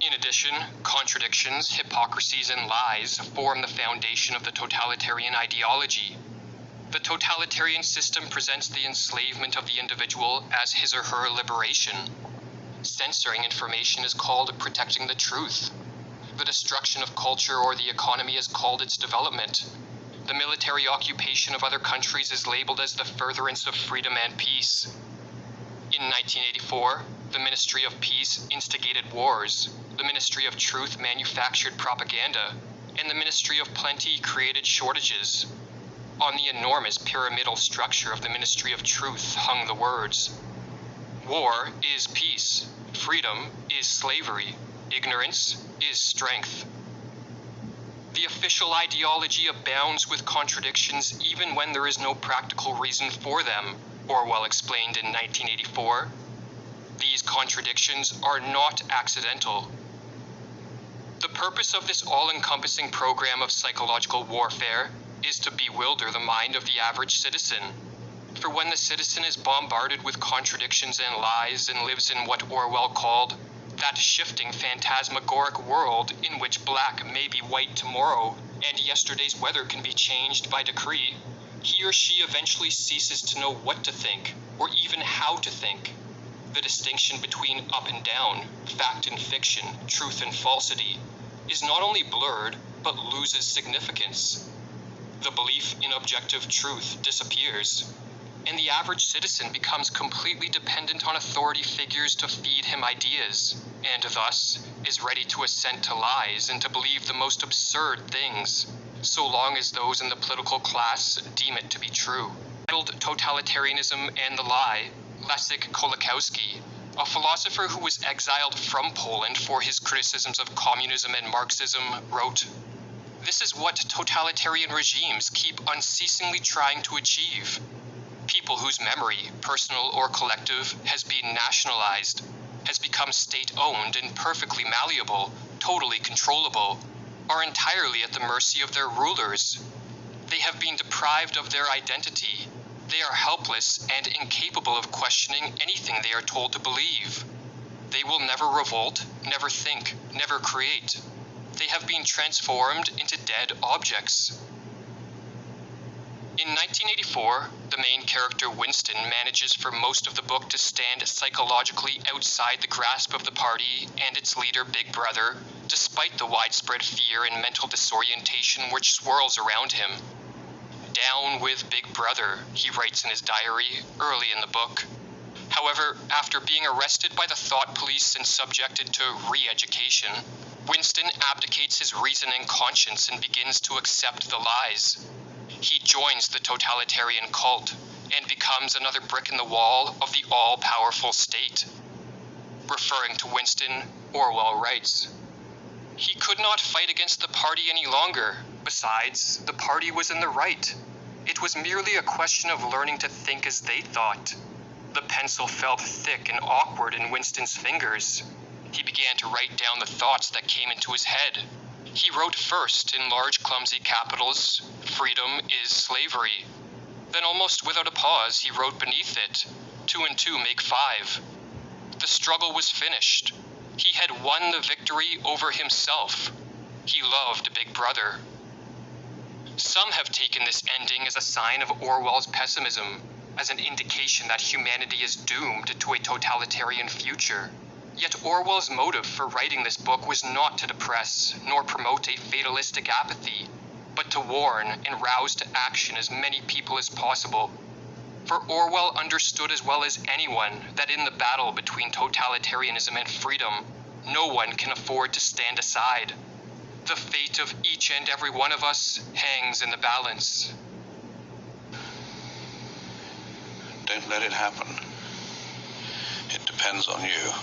In addition, contradictions, hypocrisies, and lies form the foundation of the totalitarian ideology. The totalitarian system presents the enslavement of the individual as his or her liberation. Censoring information is called protecting the truth. The destruction of culture or the economy is called its development. The military occupation of other countries is labeled as the furtherance of freedom and peace. In 1984, the Ministry of Peace instigated wars, the Ministry of Truth manufactured propaganda, and the Ministry of Plenty created shortages. On the enormous pyramidal structure of the Ministry of Truth hung the words, "War is peace, freedom is slavery, ignorance is strength." The official ideology abounds with contradictions even when there is no practical reason for them, Orwell explained in 1984. These contradictions are not accidental. The purpose of this all-encompassing program of psychological warfare is to bewilder the mind of the average citizen. For when the citizen is bombarded with contradictions and lies and lives in what Orwell called that shifting phantasmagoric world in which black may be white tomorrow and yesterday's weather can be changed by decree, he or she eventually ceases to know what to think or even how to think. The distinction between up and down, fact and fiction, truth and falsity, is not only blurred but loses significance. The belief in objective truth disappears, and the average citizen becomes completely dependent on authority figures to feed him ideas, and thus is ready to assent to lies and to believe the most absurd things, so long as those in the political class deem it to be true. Titled Totalitarianism and the Lie, Leszek Kolakowski, a philosopher who was exiled from Poland for his criticisms of communism and Marxism, wrote, "This is what totalitarian regimes keep unceasingly trying to achieve. People whose memory, personal or collective, has been nationalized, has become state-owned and perfectly malleable, totally controllable, are entirely at the mercy of their rulers. They have been deprived of their identity. They are helpless and incapable of questioning anything they are told to believe. They will never revolt, never think, never create. They have been transformed into dead objects." In 1984, the main character Winston manages for most of the book to stand psychologically outside the grasp of the party and its leader Big Brother, despite the widespread fear and mental disorientation which swirls around him. "Down with Big Brother," he writes in his diary early in the book. However, after being arrested by the thought police and subjected to re-education, Winston abdicates his reason and conscience and begins to accept the lies. He joins the totalitarian cult and becomes another brick in the wall of the all-powerful state. Referring to Winston, Orwell writes, "He could not fight against the party any longer. Besides, the party was in the right. It was merely a question of learning to think as they thought." The pencil felt thick and awkward in Winston's fingers. He began to write down the thoughts that came into his head. He wrote first in large clumsy capitals, "Freedom is slavery." Then almost without a pause he wrote beneath it, "2 and 2 make 5." The struggle was finished. He had won the victory over himself. He loved Big Brother. Some have taken this ending as a sign of Orwell's pessimism, as an indication that humanity is doomed to a totalitarian future. Yet Orwell's motive for writing this book was not to depress nor promote a fatalistic apathy, but to warn and rouse to action as many people as possible. For Orwell understood as well as anyone that in the battle between totalitarianism and freedom, no one can afford to stand aside. The fate of each and every one of us hangs in the balance. Don't let it happen. It depends on you.